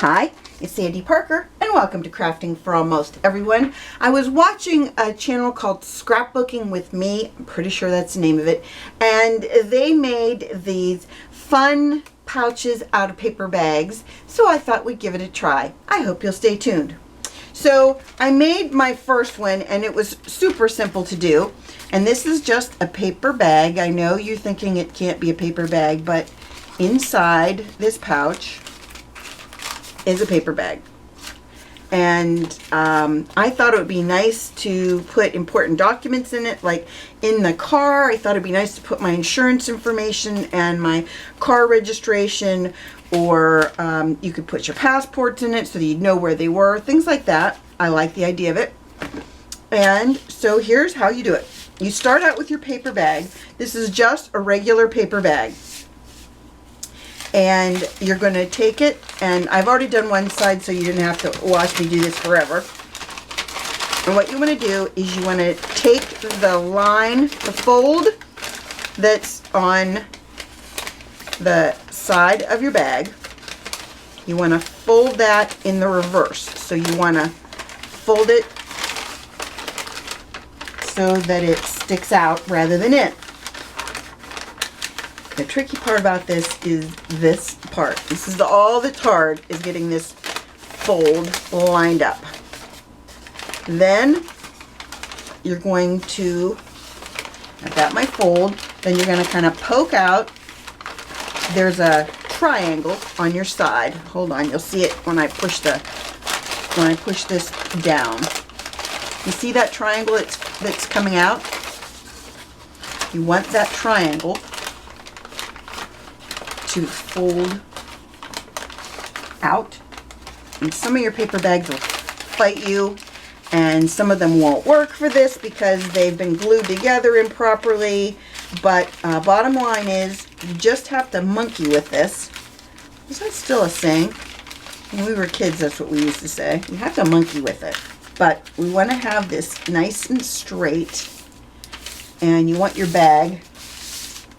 Hi, it's Sandy Parker, and welcome to Crafting for Almost Everyone. I was watching a channel called Scrapbooking with Me, I'm pretty sure that's the name of it, and they made these fun pouches out of paper bags, so I thought we'd give it a try. I hope you'll stay tuned. So I made my first one, and it was super simple to do, and this is just a paper bag. I know you're thinking it can't be a paper bag, but inside this pouch is a paper bag. And I thought it would be nice to put important documents in it, like in the car. I thought it'd be nice to put my insurance information and my car registration, or you could put your passports in it so that you'd know where they were, things like that. I like the idea of it. And so here's how you do it. You start out with your paper bag. This is just a regular paper bag. And you're going to take it, and I've already done one side so you didn't have to watch me do this forever. And what you want to do is you want to take the line, the fold that's on the side of your bag. You want to fold that in the reverse. So you want to fold it so that it sticks out rather than in. The tricky part about this is this part. This is all that's hard, is getting this fold lined up. Then you're going to, I've got my fold, then you're going to kind of poke out. There's a triangle on your side. Hold on, you'll see it when I push this down. You see that triangle that's coming out? You want that triangle to fold out, and some of your paper bags will fight you, and some of them won't work for this because they've been glued together improperly. But bottom line is, you just have to monkey with this. Is that still a saying? When we were kids, that's what we used to say. You have to monkey with it. But we want to have this nice and straight, and you want your bag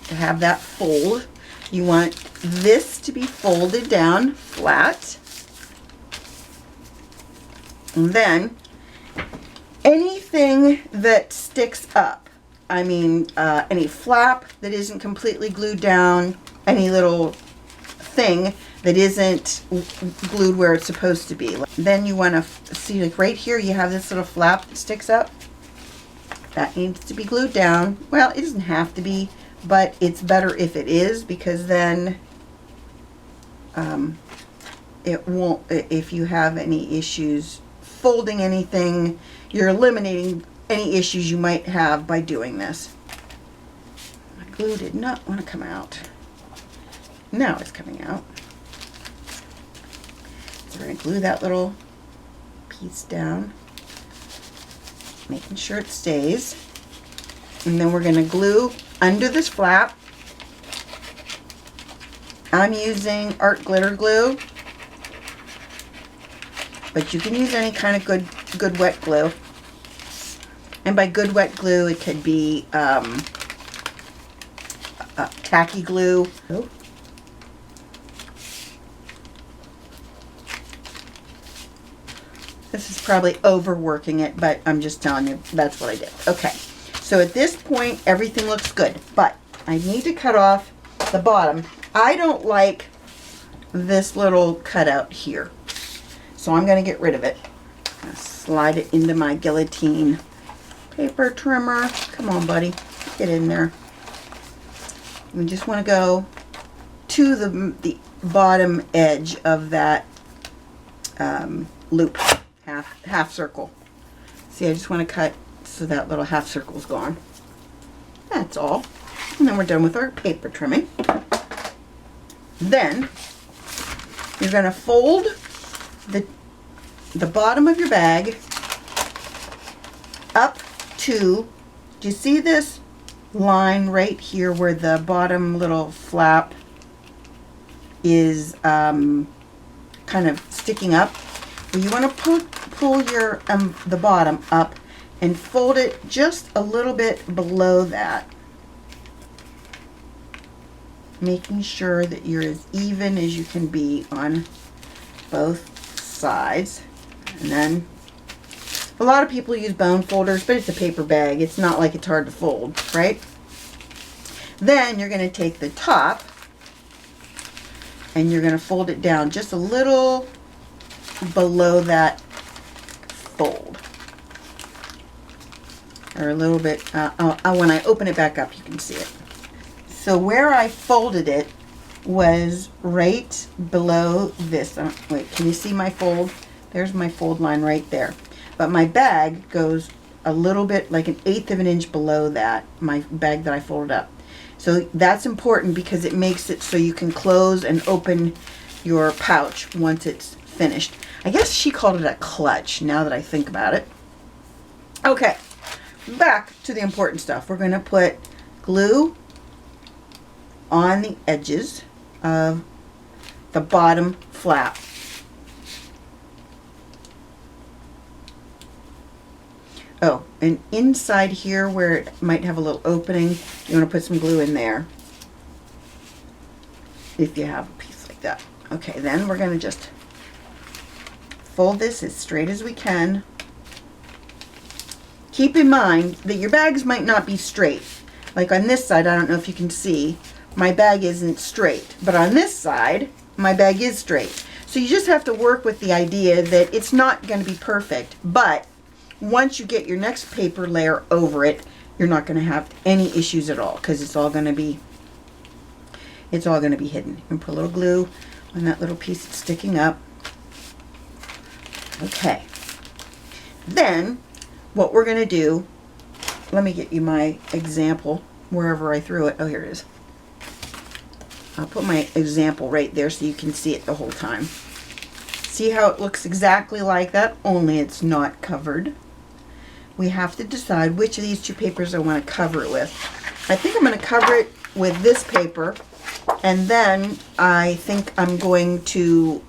to have that fold. You want this to be folded down flat. And then anything that sticks up, I mean any flap that isn't completely glued down, any little thing that isn't glued where it's supposed to be. Then you want to see, like right here, you have this little flap that sticks up. That needs to be glued down. Well, it doesn't have to be, but it's better if it is, because then it won't, if you have any issues folding anything, you're eliminating any issues you might have by doing this. My glue did not want to come out. Now it's coming out. So we're going to glue that little piece down, making sure it stays. And then we're going to glue under this flap. I'm using art glitter glue, but you can use any kind of good wet glue. And by good wet glue, it could be tacky glue. This is probably overworking it, but I'm just telling you, that's what I did. Okay. So at this point, everything looks good, but I need to cut off the bottom. I don't like this little cutout here, so I'm going to get rid of it. I'm going to slide it into my guillotine paper trimmer. Come on, buddy, get in there. We just want to go to the bottom edge of that loop, half circle. See, I just want to cut so that little half circle's gone. That's all. And then we're done with our paper trimming. Then you're going to fold the bottom of your bag up to, do you see this line right here where the bottom little flap is kind of sticking up? Well, you want to pull your the bottom up and fold it just a little bit below that, making sure that you're as even as you can be on both sides. And then a lot of people use bone folders, but it's a paper bag. It's not like it's hard to fold, right? Then you're going to take the top and you're going to fold it down just a little below that fold. Or a little bit, when I open it back up, you can see it. So where I folded it was right below this. Wait, can you see my fold? There's my fold line right there. But my bag goes a little bit, like 1/8 of an inch below that, my bag that I folded up. So that's important because it makes it so you can close and open your pouch once it's finished. I guess she called it a clutch, now that I think about it. Okay, back to the important stuff. We're going to put glue on the edges of the bottom flap. Oh, and inside here where it might have a little opening, you want to put some glue in there. If you have a piece like that. Okay, then we're going to just fold this as straight as we can. Keep in mind that your bags might not be straight. Like on this side, I don't know if you can see, my bag isn't straight. But on this side, my bag is straight. So you just have to work with the idea that it's not going to be perfect, but once you get your next paper layer over it, you're not going to have any issues at all because it's all going to be hidden. And put a little glue on that little piece that's sticking up. Okay. Then what we're going to do, let me get you my example wherever I threw it. Oh, here it is. I'll put my example right there so you can see it the whole time. See how it looks exactly like that, only it's not covered. We have to decide which of these two papers I want to cover it with. I think I'm going to cover it with this paper, and then I think I'm going to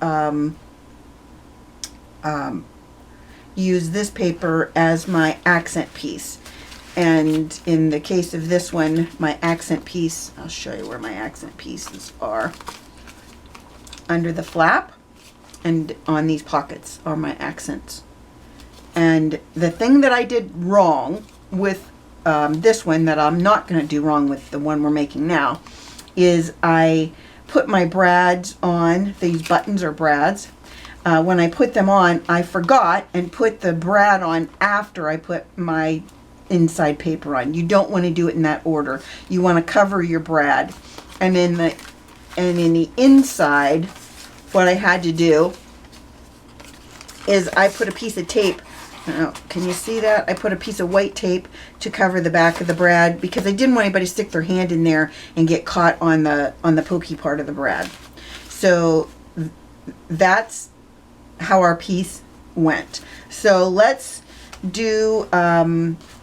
use this paper as my accent piece. And in the case of this one, my accent piece, I'll show you where my accent pieces are. Under the flap and on these pockets are my accents. And the thing that I did wrong with this one, that I'm not going to do wrong with the one we're making now, is I put my brads on. These buttons are brads. When I put them on, I forgot and put the brad on after I put my inside paper on. You don't want to do it in that order. You want to cover your brad. And in the inside, what I had to do is I put a piece of tape. Can you see that? I put a piece of white tape to cover the back of the brad because I didn't want anybody to stick their hand in there and get caught on the pokey part of the brad. So that's how our piece went. So let's do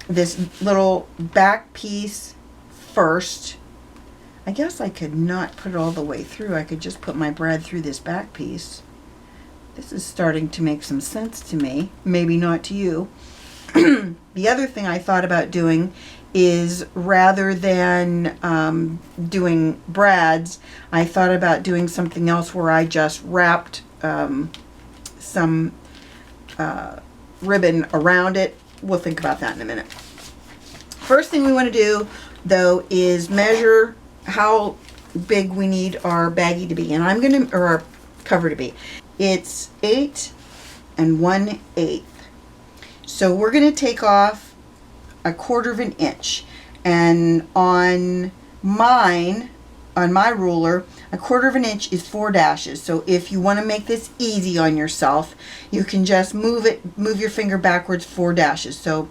this little back piece first. I guess I could not put it all the way through. I could just put my brad through this back piece. This is starting to make some sense to me. Maybe not to you. The other thing I thought about doing is, rather than doing brads, I thought about doing something else where I just wrapped some ribbon around it. We'll think about that in a minute. First thing we want to do, though, is measure how big we need our baggie to be. And I'm going to, or our cover to be. It's 8 1/8. So we're going to take off 1/4 inch. And on mine, on my ruler, 1/4 inch is 4 dashes. So if you want to make this easy on yourself, you can just move your finger backwards 4 dashes. So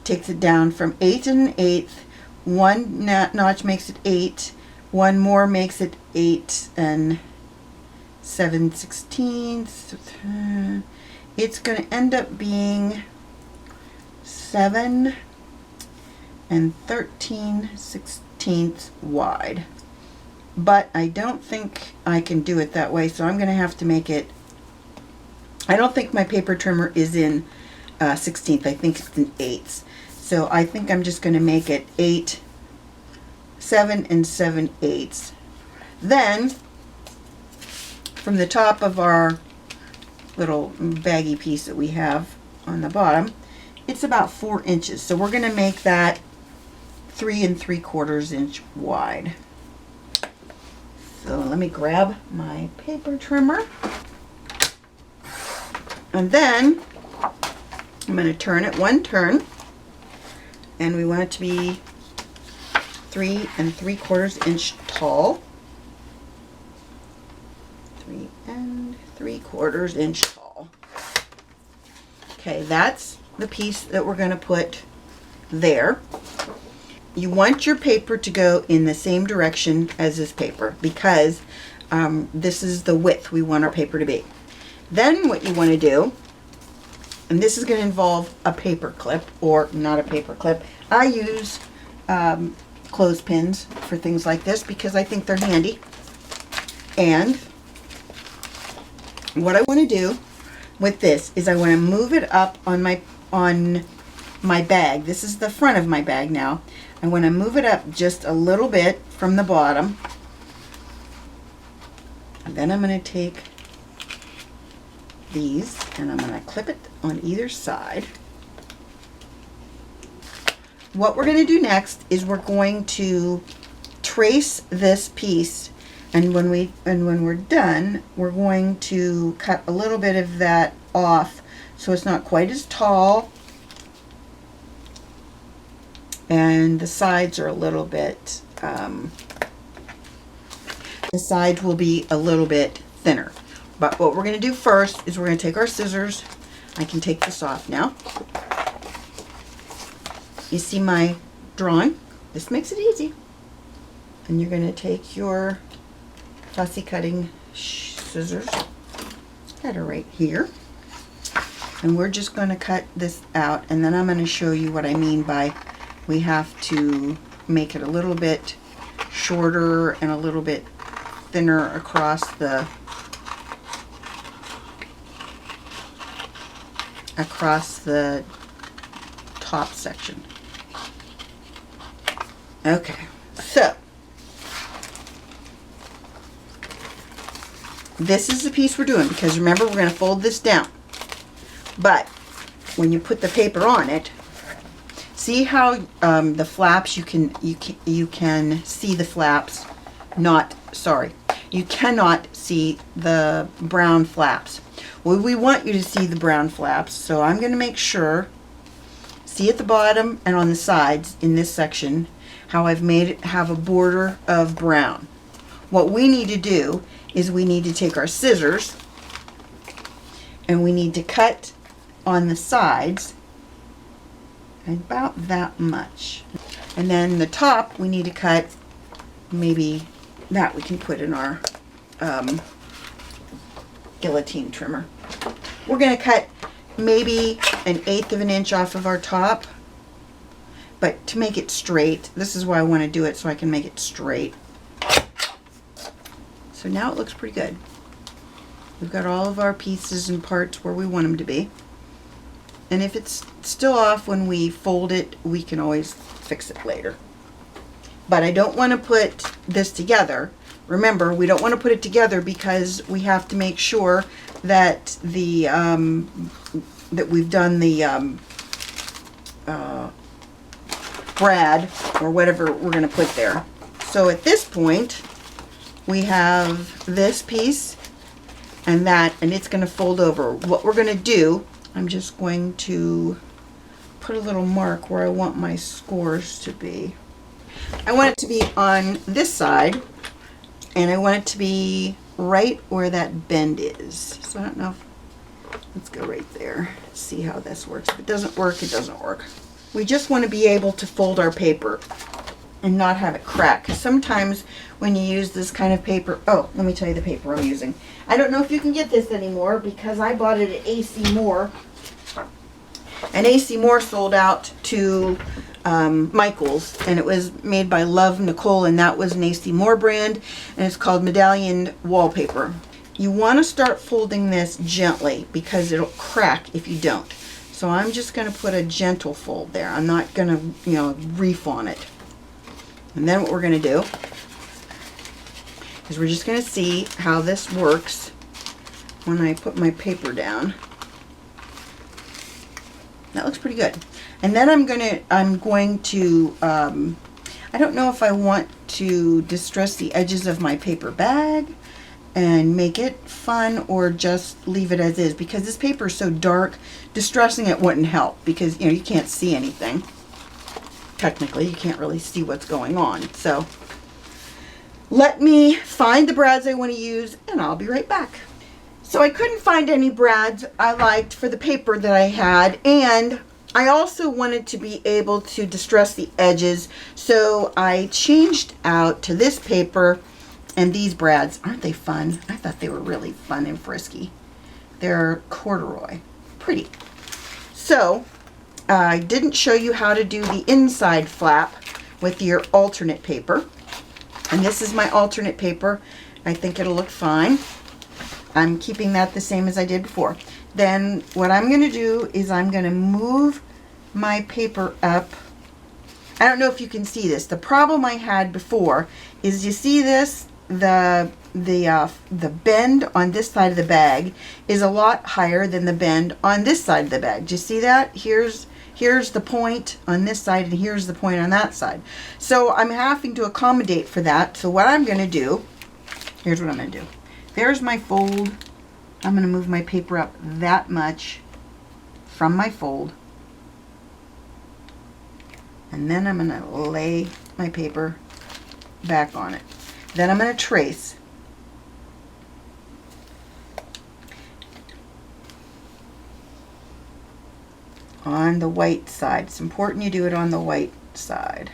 takes it down from 8 1/8. One notch makes it 8. One more makes it 8 7/16. It's going to end up being 7 13/16 wide. But I don't think I can do it that way, so I'm going to have to make it, I don't think my paper trimmer is in 16th, I think it's in 8ths. So I think I'm just going to make it 7 7/8. Then, from the top of our little baggy piece that we have on the bottom, it's about 4 inches. So we're going to make that 3 3/4 inch wide. So let me grab my paper trimmer. And then I'm going to turn it 1 turn. And we want it to be 3 3/4 inch tall. 3 3/4 inch tall. Okay, that's the piece that we're going to put there. You want your paper to go in the same direction as this paper because this is the width we want our paper to be. Then what you want to do, and this is going to involve a paper clip or not a paper clip. I use clothespins for things like this because I think they're handy. And what I want to do with this is I want to move it up on my bag. This is the front of my bag now. I want to move it up just a little bit from the bottom. And then I'm going to take these and I'm going to clip it on either side. What we're going to do next is we're going to trace this piece, and when we're done, we're going to cut a little bit of that off so it's not quite as tall. And the sides are a little bit, the sides will be a little bit thinner. But what we're going to do first is we're going to take our scissors. I can take this off now. You see my drawing? This makes it easy. And you're going to take your fussy cutting scissors that are right here. And we're just going to cut this out, and then I'm going to show you what I mean by we have to make it a little bit shorter and a little bit thinner across the top section. Okay, so this is the piece we're doing because remember we're going to fold this down. But when you put the paper on it, see how the flaps, you can see the flaps. You cannot see the brown flaps. Well, we want you to see the brown flaps, so I'm going to make sure, see at the bottom and on the sides in this section how I've made it have a border of brown. What we need to do is we need to take our scissors and we need to cut on the sides about that much. And then the top we need to cut, maybe that we can put in our guillotine trimmer. We're going to cut maybe 1/8 of an inch off of our top, but to make it straight. This is why I want to do it, so I can make it straight. So now it looks pretty good. We've got all of our pieces and parts where we want them to be. And if it's still off when we fold it, we can always fix it later. But I don't want to put this together. Remember, we don't want to put it together because we have to make sure that the that we've done the brad or whatever we're going to put there. So at this point, we have this piece and that, and it's going to fold over. What we're going to do, I'm just going to put a little mark where I want my scores to be. I want it to be on this side, and I want it to be right where that bend is. So I don't know if, let's go right there. See how this works. If it doesn't work, it doesn't work. We just want to be able to fold our paper and not have it crack. Because sometimes when you use this kind of paper, oh, let me tell you the paper I'm using. I don't know if you can get this anymore because I bought it at AC Moore. And AC Moore sold out to Michael's, and it was made by Love Nicole, and that was an AC Moore brand, and it's called Medallion Wallpaper. You want to start folding this gently because it'll crack if you don't. So I'm just going to put a gentle fold there. I'm not going to, reef on it. And then what we're going to do is we're just going to see how this works when I put my paper down. That looks pretty good. And then I'm going to I don't know if I want to distress the edges of my paper bag and make it fun or just leave it as is, because this paper is so dark, distressing it wouldn't help, because you can't see anything. Technically, you can't really see what's going on. So let me find the brads I want to use and I'll be right back. So I couldn't find any brads I liked for the paper that I had, and I also wanted to be able to distress the edges, so I changed out to this paper and these brads. Aren't they fun? I thought they were really fun and frisky. They're corduroy. Pretty. So I didn't show you how to do the inside flap with your alternate paper. And this is my alternate paper. I think it'll look fine. I'm keeping that the same as I did before. Then what I'm going to do is I'm going to move my paper up. I don't know if you can see this. The problem I had before is, you see this? The bend on this side of the bag is a lot higher than the bend on this side of the bag. Do you see that? Here's the point on this side and here's the point on that side. So I'm having to accommodate for that. So what I'm going to do, here's what I'm going to do. There's my fold. I'm going to move my paper up that much from my fold. And then I'm going to lay my paper back on it. Then I'm going to trace. On the white side. It's important you do it on the white side.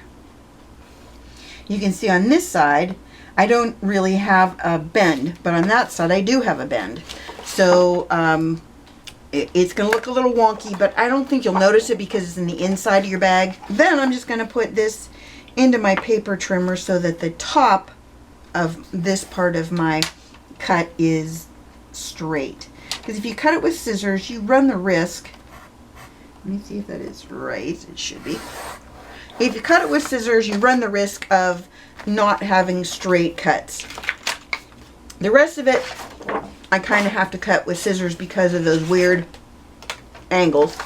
You can see on this side, I don't really have a bend, but on that side I do have a bend. So it's going to look a little wonky, but I don't think you'll notice it because it's in the inside of your bag. Then I'm just going to put this into my paper trimmer so that the top of this part of my cut is straight. Because if you cut it with scissors, you run the risk. Let me see if that is right. It should be. If you cut it with scissors, you run the risk of not having straight cuts. The rest of it, I kind of have to cut with scissors because of those weird angles,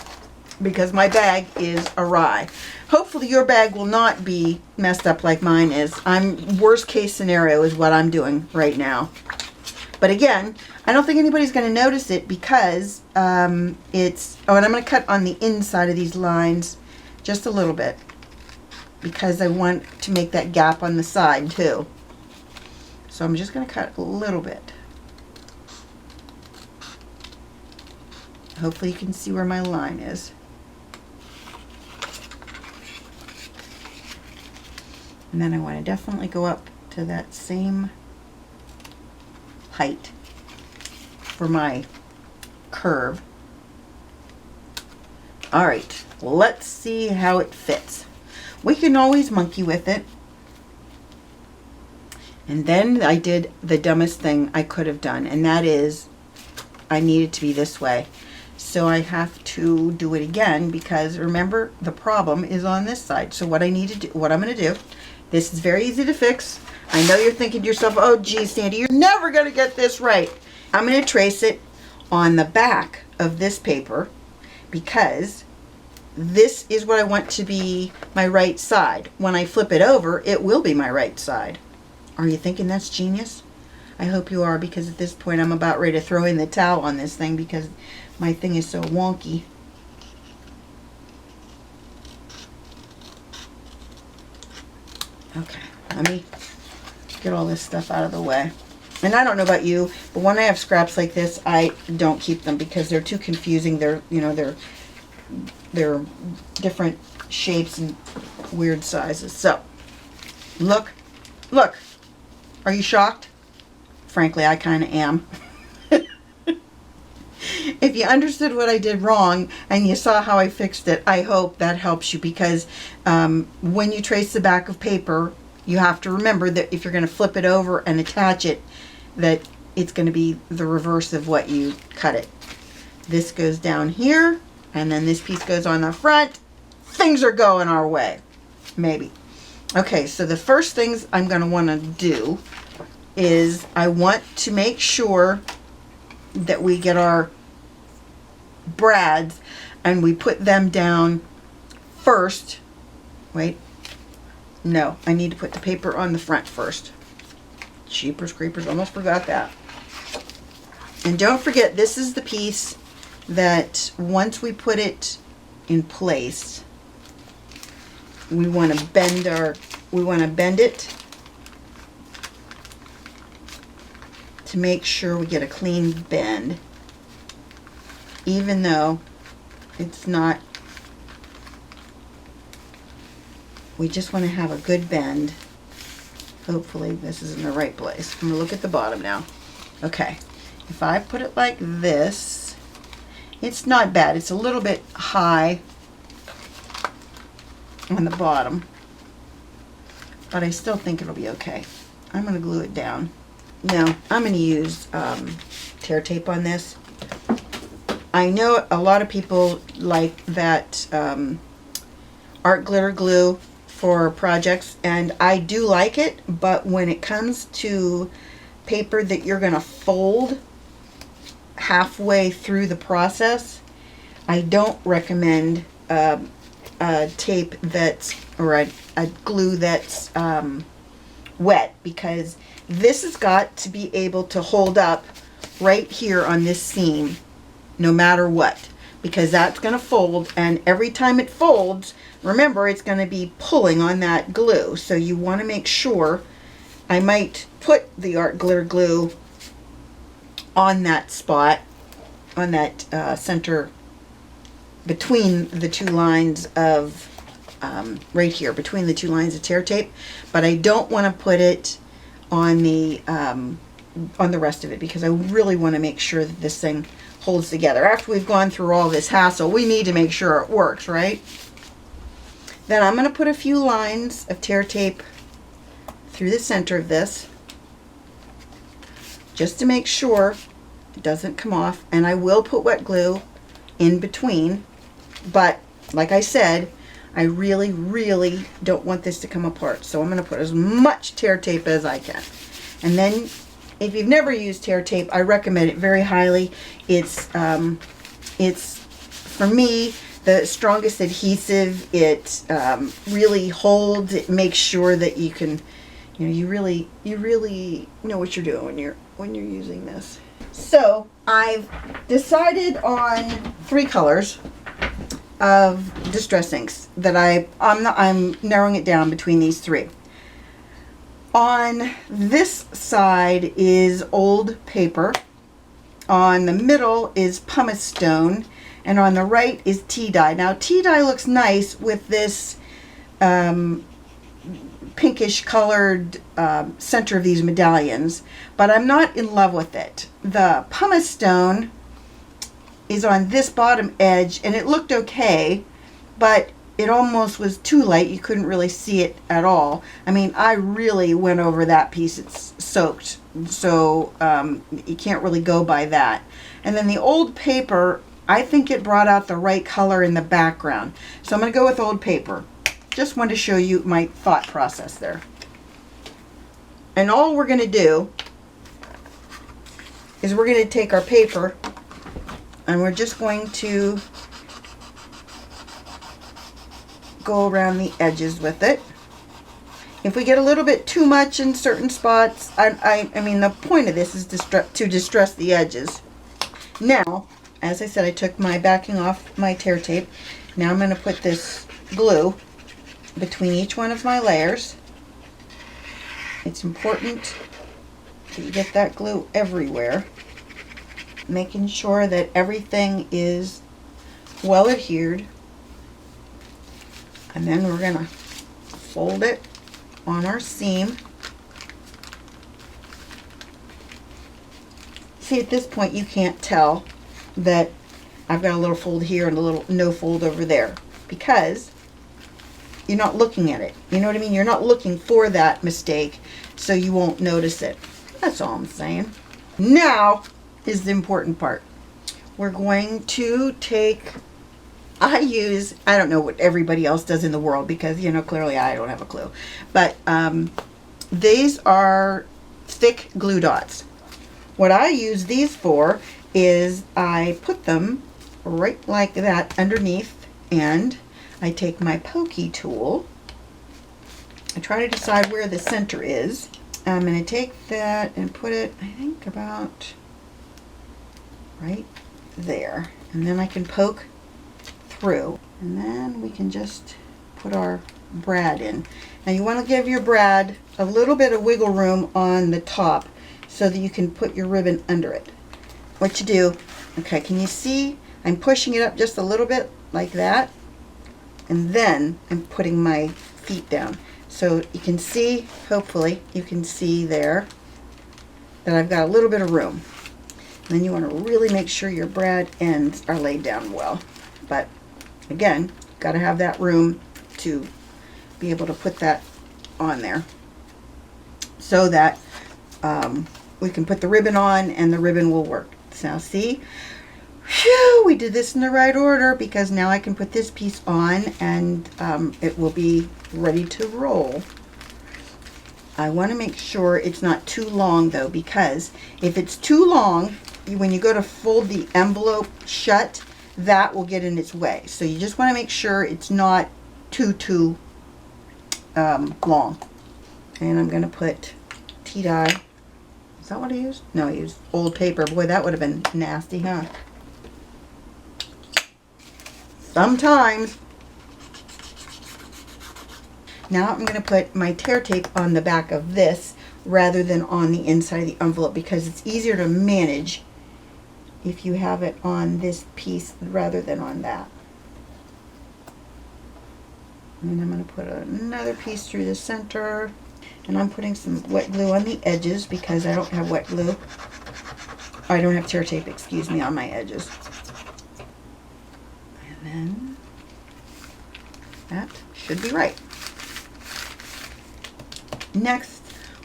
because my bag is awry. Hopefully your bag will not be messed up like mine is. Worst case scenario is what I'm doing right now. But again, I don't think anybody's going to notice it because and I'm going to cut on the inside of these lines just a little bit, because I want to make that gap on the side too. So I'm just going to cut a little bit. Hopefully you can see where my line is. And then I want to definitely go up to that same height for my curve. All right, let's see how it fits. We can always monkey with it. And then I did the dumbest thing I could have done, and that is I need it to be this way. So I have to do it again, because remember, the problem is on this side. So what I'm going to do, this is very easy to fix. I know you're thinking to yourself, oh geez, Sandy, you're never going to get this right. I'm going to trace it on the back of this paper, because this is what I want to be my right side. When I flip it over, it will be my right side. Are you thinking that's genius? I hope you are, because at this point I'm about ready to throw in the towel on this thing because my thing is so wonky. Okay, let me get all this stuff out of the way. And I don't know about you, but when I have scraps like this, I don't keep them because they're too confusing. They're different shapes and weird sizes. So, look. Are you shocked? Frankly, I kind of am. If you understood what I did wrong and you saw how I fixed it, I hope that helps you, because when you trace the back of paper, you have to remember that if you're going to flip it over and attach it, that it's going to be the reverse of what you cut it. This goes down here, and then this piece goes on the front. Things are going our way. Maybe. Okay, so the first things I'm going to want to do is I want to make sure that we get our brads and we put them down first. Wait, no, I need to put the paper on the front first. Jeepers creepers, almost forgot that. And don't forget, this is the piece that once we put it in place, we want to bend it to make sure we get a clean bend, even though it's not. We just want to have a good bend. Hopefully this is in the right place. I'm going to look at the bottom now. Okay, if I put it like this, it's not bad. It's a little bit high on the bottom, but I still think it'll be okay. I'm going to glue it down. Now, I'm going to use tear tape on this. I know a lot of people like that art glitter glue for projects, and I do like it, but when it comes to paper that you're going to fold halfway through the process, I don't recommend a tape that's, or a glue that's wet, because this has got to be able to hold up right here on this seam no matter what, because that's going to fold, and every time it folds, remember, it's going to be pulling on that glue. So you want to make sure. I might put the art glitter glue on that spot, on that center between the two lines of right here, between the two lines of tear tape, but I don't want to put it on the rest of it, because I really want to make sure that this thing holds together. After we've gone through all this hassle, we need to make sure it works, right? Then I'm going to put a few lines of tear tape through the center of this, just to make sure it doesn't come off, and I will put wet glue in between, but like I said, I really, really don't want this to come apart, so I'm going to put as much tear tape as I can. And then, if you've never used tear tape, I recommend it very highly. It's for me the strongest adhesive. It really holds. It makes sure that you can, you really know what you're doing when you're using this. So I've decided on 3 colors of distress inks that I'm narrowing it down between these 3. On this side is old paper, on the middle is pumice stone, and on the right is tea dye. Now tea dye looks nice with this pinkish colored center of these medallions, but I'm not in love with it. The pumice stone is on this bottom edge, and it looked okay, but it almost was too light. You couldn't really see it at all. I mean, I really went over that piece. It's soaked, so you can't really go by that. And then the old paper, I think it brought out the right color in the background. So I'm going to go with old paper. Just wanted to show you my thought process there. And all we're going to do is we're going to take our paper and we're just going to go around the edges with it. If we get a little bit too much in certain spots, I mean, the point of this is to distress the edges. Now, as I said, I took my backing off my tear tape. Now I'm going to put this glue between each one of my layers. It's important that you get that glue everywhere, making sure that everything is well adhered. And then we're going to fold it on our seam. See, at this point you can't tell that I've got a little fold here and a little no fold over there, because you're not looking at it. You know what I mean? You're not looking for that mistake, so you won't notice it. That's all I'm saying. Now is the important part. We're going to take, I don't know what everybody else does in the world, because, clearly I don't have a clue. But these are thick glue dots. What I use these for is I put them right like that underneath, and I take my pokey tool. I try to decide where the center is. I'm going to take that and put it, I think, about right there. And then I can poke through. And then we can just put our brad in. Now you want to give your brad a little bit of wiggle room on the top so that you can put your ribbon under it. What you do, okay, can you see? I'm pushing it up just a little bit like that. And then I'm putting my feet down. So you can see, hopefully, you can see there that I've got a little bit of room. And then you want to really make sure your brad ends are laid down well. But again, got to have that room to be able to put that on there so that we can put the ribbon on and the ribbon will work. So now see, phew, we did this in the right order, because now I can put this piece on and it will be ready to roll. I want to make sure it's not too long though, because if it's too long, when you go to fold the envelope shut, that will get in its way. So you just want to make sure it's not too long. And I'm going to put tea dye. Is that what I used? No, I used old paper. Boy, that would have been nasty, huh? Sometimes. Now I'm going to put my tear tape on the back of this rather than on the inside of the envelope, because it's easier to manage if you have it on this piece rather than on that. And I'm going to put another piece through the center. And I'm putting some wet glue on the edges because I don't have wet glue. I don't have tear tape, excuse me, on my edges. And then that should be right. Next,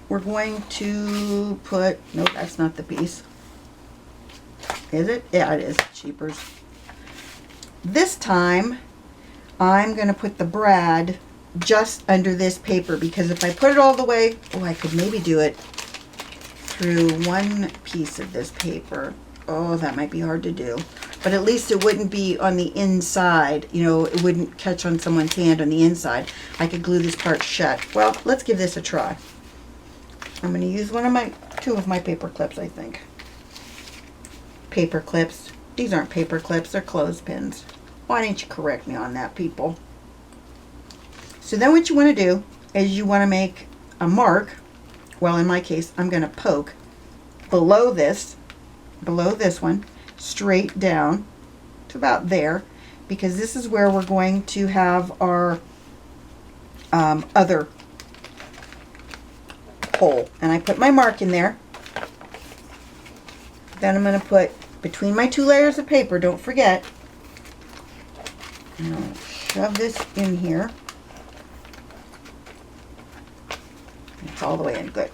we're going to put, nope, that's not the piece. Is it? Yeah, it is. Cheapers. This time, I'm going to put the brad just under this paper, because if I put it all the way, oh, I could maybe do it through one piece of this paper. Oh, that might be hard to do. But at least it wouldn't be on the inside. You know, it wouldn't catch on someone's hand on the inside. I could glue this part shut. Well, let's give this a try. I'm going to use two of my paper clips, I think. Paper clips. These aren't paper clips, they're clothespins. Why didn't you correct me on that, people? So then what you want to do is you want to make a mark. Well, in my case, I'm going to poke below this one, straight down to about there, because this is where we're going to have our other hole. And I put my mark in there. Then I'm going to put between my two layers of paper, don't forget, and I'll shove this in here. It's all the way in, good.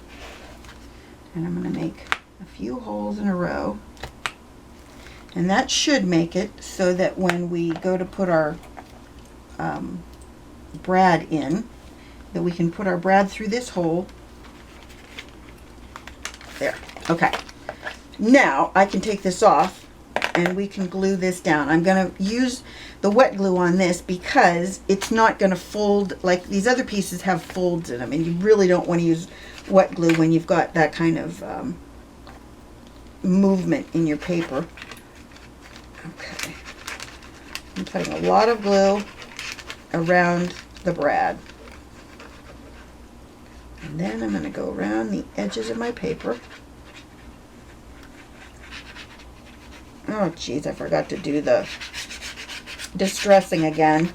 And I'm going to make a few holes in a row. And that should make it so that when we go to put our brad in, that we can put our brad through this hole. There, okay. Now I can take this off and we can glue this down. I'm going to use the wet glue on this because it's not going to fold like these other pieces have folds in them, and you really don't want to use wet glue when you've got that kind of movement in your paper. Okay, I'm putting a lot of glue around the brad, and then I'm going to go around the edges of my paper. Oh geez, I forgot to do the distressing again.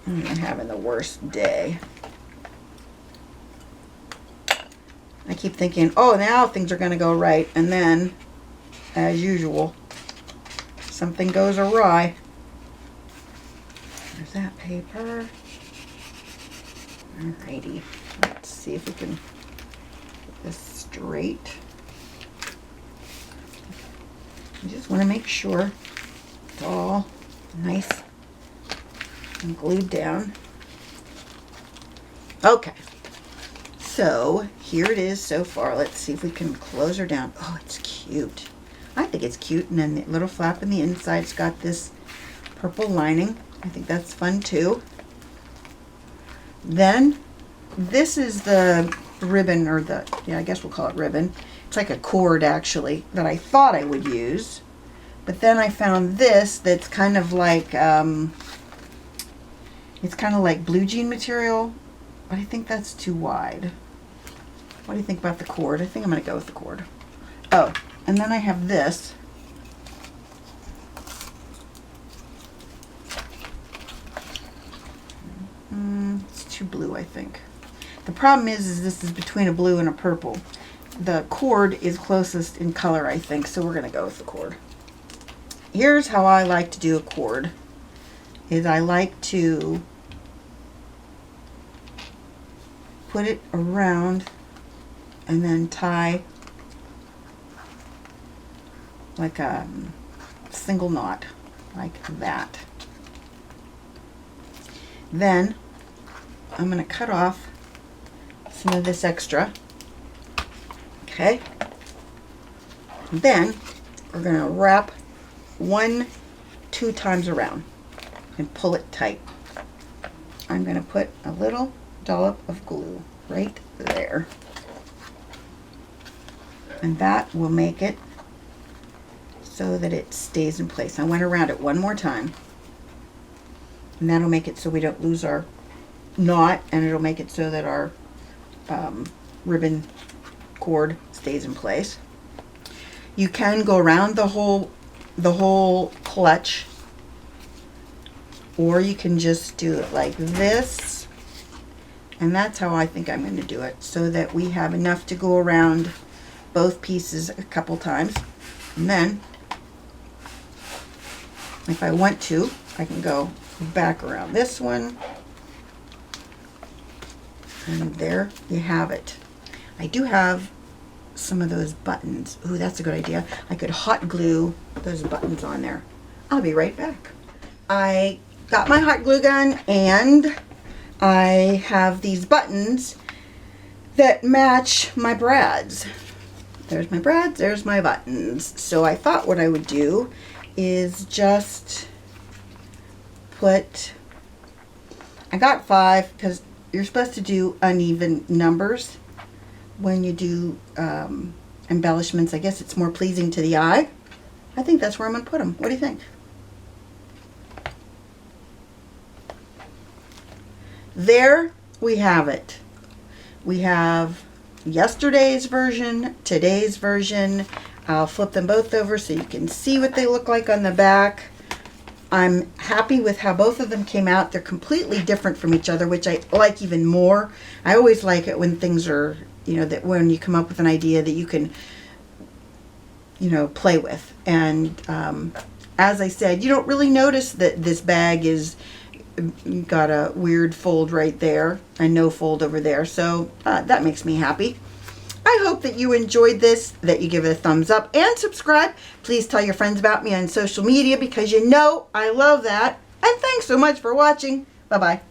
I'm having the worst day. I keep thinking, oh, now things are going to go right, and then, as usual, something goes awry. There's that paper. Alrighty, let's see if we can get this straight. You just want to make sure it's all nice and glued down. Okay, so here it is so far. Let's see if we can close her down. Oh, it's cute. I think it's cute. And then the little flap in the inside's got this purple lining. I think that's fun too. Then this is the ribbon, or the, yeah, I guess we'll call it ribbon. It's like a cord actually that I thought I would use. But then I found this that's kind of like, it's kind of like blue jean material, but I think that's too wide. What do you think about the cord? I think I'm going to go with the cord. Oh, and then I have this. It's too blue, I think. The problem is this is between a blue and a purple. The cord is closest in color, I think, so we're going to go with the cord. Here's how I like to do a cord. Is I like to put it around and then tie like a single knot, like that. Then I'm going to cut off some of this extra. Okay. Then we're going to wrap 2 times around and pull it tight. I'm going to put a little dollop of glue right there. And that will make it so that it stays in place. I went around it one more time. And that'll make it so we don't lose our knot, and it'll make it so that our ribbon cord stays in place. You can go around the whole clutch, or you can just do it like this, and that's how I think I'm going to do it, so that we have enough to go around both pieces a couple times. And then if I want to, I can go back around this one, and there you have it. I do have some of those buttons. Ooh, that's a good idea. I could hot glue those buttons on there. I'll be right back. I got my hot glue gun, and I have these buttons that match my brads. There's my brads, there's my buttons. So I thought what I would do is just put, I got 5 because you're supposed to do uneven numbers when you do embellishments. I guess it's more pleasing to the eye. I think that's where I'm going to put them. What do you think? There we have it. We have yesterday's version, today's version. I'll flip them both over so you can see what they look like on the back. I'm happy with how both of them came out. They're completely different from each other, which I like even more. I always like it when things are, you know, that when you come up with an idea that you can, you know, play with. And as I said, you don't really notice that this bag is got a weird fold right there and no fold over there. So that makes me happy. I hope that you enjoyed this, that you give it a thumbs up and subscribe. Please tell your friends about me on social media because you know I love that. And thanks so much for watching. Bye-bye.